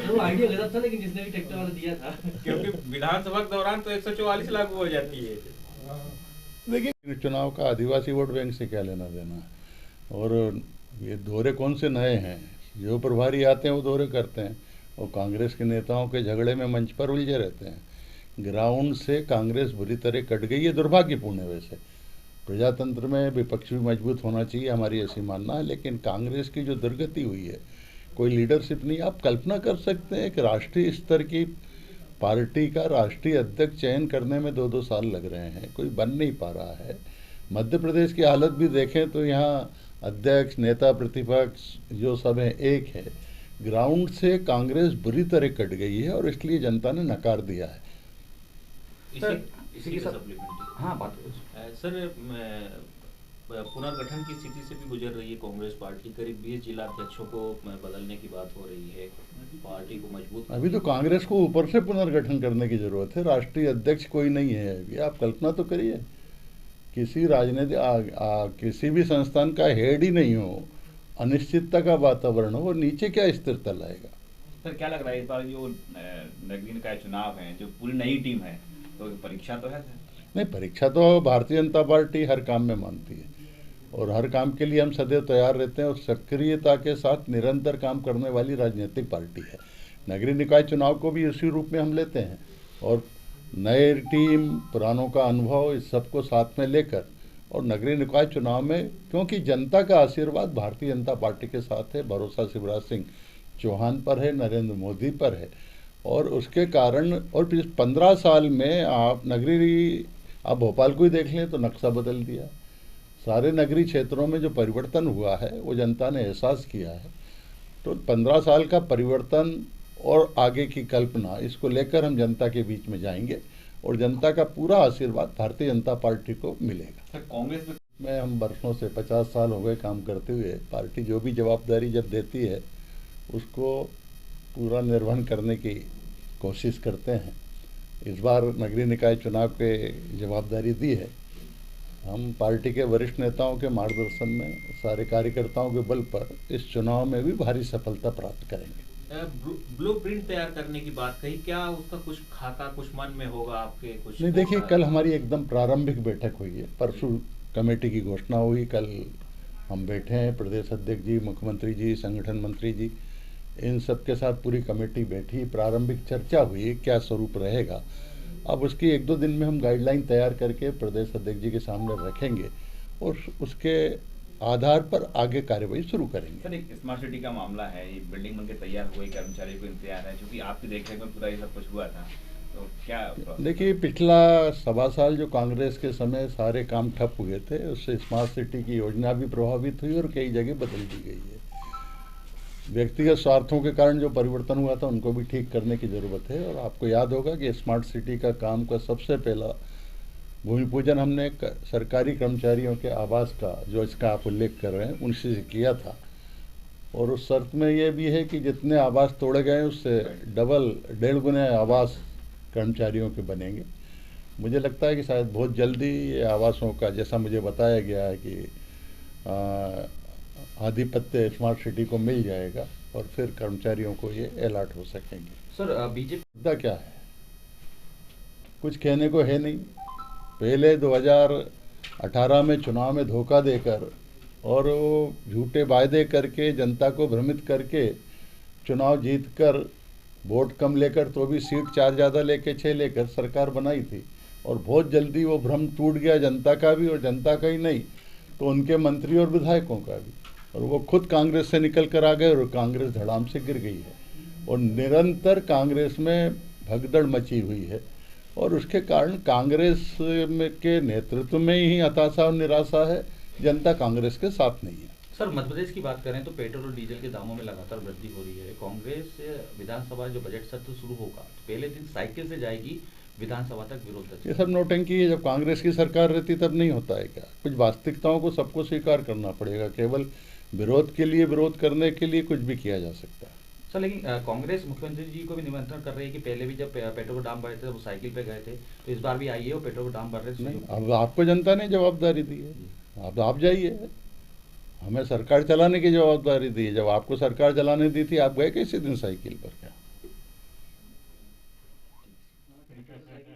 वो आइडिया गलत था, लेकिन जिसने भी ट्रैक्टर वाला दिया था। क्योंकि विधानसभा के दौरान तो 144 लागू हो जाती है। देखिए, चुनाव का आदिवासी वोट बैंक से क्या लेना देना है। और ये दौरे कौन से नए हैं, जो प्रभारी आते हैं वो दौरे करते हैं, और कांग्रेस के नेताओं के झगड़े में मंच पर उलझे रहते हैं। ग्राउंड से कांग्रेस बुरी तरह कट गई है, दुर्भाग्यपूर्ण है। वैसे प्रजातंत्र में विपक्ष भी मजबूत होना चाहिए, हमारी ऐसी मानना है, लेकिन कांग्रेस की जो दुर्गति हुई है, कोई लीडरशिप नहीं। आप कल्पना कर सकते हैं कि राष्ट्रीय स्तर की पार्टी का राष्ट्रीय अध्यक्ष चयन करने में 2-2 साल लग रहे हैं, कोई बन नहीं पा रहा है। मध्य प्रदेश की हालत भी देखें तो यहाँ अध्यक्ष, नेता प्रतिपक्ष जो सब हैं एक है। ग्राउंड से कांग्रेस बुरी तरह कट गई है और इसलिए जनता ने नकार दिया है। इसी के सप्लीमेंट्री हाँ, बात सर, पुनर्गठन की स्थिति से भी गुजर रही है कांग्रेस पार्टी। करीब 20 जिला अध्यक्षों को बदलने की बात हो रही है, पार्टी को मजबूत। अभी तो कांग्रेस को ऊपर से पुनर्गठन करने की जरूरत है। राष्ट्रीय अध्यक्ष कोई नहीं है अभी। आप कल्पना तो करिए, किसी राजनीतिक किसी भी संस्थान का हेड ही नहीं हो, अनिश्चितता का वातावरण हो, वो नीचे क्या स्थिरता लाएगा। सर, क्या लग रहा है इस बार जो नगरीय निकाय चुनाव है, जो पूरी नई टीम है, तो परीक्षा तो है सर? नहीं, परीक्षा तो भारतीय जनता पार्टी हर काम में मानती है, और हर काम के लिए हम सदैव तैयार रहते हैं, और सक्रियता के साथ निरंतर काम करने वाली राजनीतिक पार्टी है। नगरीय निकाय चुनाव को भी उसी रूप में हम लेते हैं, और नए टीम, पुरानों का अनुभव, इस सबको साथ में लेकर, और नगरीय निकाय चुनाव में क्योंकि जनता का आशीर्वाद भारतीय जनता पार्टी के साथ है, भरोसा शिवराज सिंह चौहान पर है, नरेंद्र मोदी पर है, और उसके कारण, और पिछले 15 साल में आप नगरीय, आप भोपाल को ही देख लें तो नक्शा बदल दिया। सारे नगरीय क्षेत्रों में जो परिवर्तन हुआ है वो जनता ने एहसास किया है। तो 15 साल का परिवर्तन और आगे की कल्पना, इसको लेकर हम जनता के बीच में जाएंगे, और जनता का पूरा आशीर्वाद भारतीय जनता पार्टी को मिलेगा। सर, कांग्रेस में हम वर्षों से 50 साल हो गए काम करते हुए। पार्टी जो भी जवाबदारी जब देती है उसको पूरा निर्वहन करने की कोशिश करते हैं। इस बार नगरीय निकाय चुनाव के जवाबदारी दी है। हम पार्टी के वरिष्ठ नेताओं के मार्गदर्शन में, सारे कार्यकर्ताओं के बल पर इस चुनाव में भी भारी सफलता प्राप्त करेंगे। ब्लूप्रिंट तैयार करने की बात कही, क्या उसका कुछ खाका कुछ मन में होगा आपके? कुछ नहीं, देखिए, कल हमारी एकदम प्रारंभिक बैठक हुई है, परसों कमेटी की घोषणा हुई, कल हम बैठे हैं, प्रदेश अध्यक्ष जी, मुख्यमंत्री जी, संगठन मंत्री जी, इन सब के साथ पूरी कमेटी बैठी, प्रारंभिक चर्चा हुई क्या स्वरूप रहेगा। अब उसकी 1-2 दिन में हम गाइडलाइन तैयार करके प्रदेश अध्यक्ष जी के सामने रखेंगे, और उसके आधार पर आगे कार्यवाही शुरू करेंगे। सर, एक स्मार्ट सिटी का मामला है, ये बिल्डिंग बनके तैयार हुई, कर्मचारियों को इंतजार है, क्योंकि आपकी देखरेख में पूरा ये सब कुछ हुआ था, तो क्या? देखिए, पिछला 1.25 साल जो कांग्रेस के समय सारे काम ठप हुए थे, उससे स्मार्ट सिटी की योजना भी प्रभावित हुई और कई जगह बदल दी गई है। व्यक्तिगत स्वार्थों के कारण जो परिवर्तन हुआ था उनको भी ठीक करने की ज़रूरत है। और आपको याद होगा कि स्मार्ट सिटी का काम का सबसे पहला भूमि पूजन हमने सरकारी कर्मचारियों के आवास का, जो इसका आप उल्लेख कर रहे हैं, उनसे किया था, और उस शर्त में ये भी है कि जितने आवास तोड़े गए उससे डबल, 1.5 गुने आवास कर्मचारियों के बनेंगे। मुझे लगता है कि शायद बहुत जल्दी ये आवासों का, जैसा मुझे बताया गया है कि आधिपत्य स्मार्ट सिटी को मिल जाएगा, और फिर कर्मचारियों को ये अलर्ट हो सकेंगे। सर, बीजेपी मुद्दा क्या है, कुछ कहने को है नहीं। पहले 2018 में चुनाव में धोखा देकर और वो झूठे वायदे करके, जनता को भ्रमित करके चुनाव जीतकर, वोट कम लेकर तो भी सीट 4 ज़्यादा लेके 6 लेकर सरकार बनाई थी, और बहुत जल्दी वो भ्रम टूट गया, जनता का भी, और जनता का ही नहीं तो उनके मंत्री और विधायकों का भी, और वो खुद कांग्रेस से निकल कर आ गए, और कांग्रेस धड़ाम से गिर गई है, और निरंतर कांग्रेस में भगदड़ मची हुई है, और उसके कारण कांग्रेस में के नेतृत्व में ही हताशा और निराशा है, जनता कांग्रेस के साथ नहीं है। सर, मध्य प्रदेश की बात करें तो पेट्रोल और डीजल के दामों में लगातार वृद्धि हो रही है। कांग्रेस विधानसभा जो बजट सत्र शुरू होगा तो पहले दिन साइकिल से जाएगी विधानसभा तक विरोध। ये सब नौटंकी है, जब कांग्रेस की सरकार रहती तब नहीं होता है क्या? कुछ वास्तविकताओं को सबको स्वीकार करना पड़ेगा। केवल विरोध के लिए, विरोध करने के लिए कुछ भी किया जा सकता है। सर, लेकिन कांग्रेस मुख्यमंत्री जी को भी निमंत्रण कर रही है कि पहले भी जब पेट्रोल के दाम बढ़े थे वो साइकिल पे गए थे, तो इस बार भी आइए, और पेट्रोल के दाम बढ़ रहे थे। नहीं, अब आपको जनता ने जवाबदारी दी है, अब आप जाइए। हमें सरकार चलाने की जवाबदारी दी है। जब आपको सरकार चलाने दी थी, आप गए कैसे दिन साइकिल पर? क्या फील्स लाइक